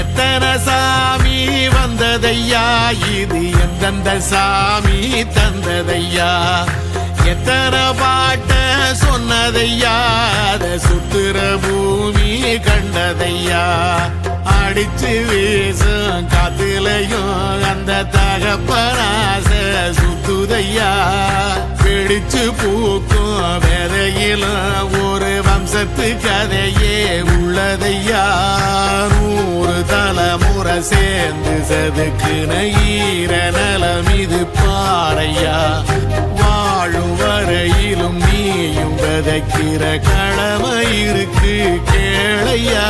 எத்தனை சாமி வந்ததையா, இது எந்தெந்த சாமி தந்ததையா, எத்தனை பாட்ட சொன்னதையா, அத சுத்துற பூமி கண்டதையா, அடிச்சு வீசும் காத்துலையும் அந்த தகப்பனாச சுத்துதையா, பிடிச்சு பூக்கும் வேதையிலும் ஒரு வம்சத்து கதையே உள்ளதையா, 100 தலைமுறை சேர்ந்து சதுக்குன ஈர நலம் இது பாறையா, வாழும் வரையிலும் நீயும் விதைக்கிற கடமை இருக்கு கேளையா.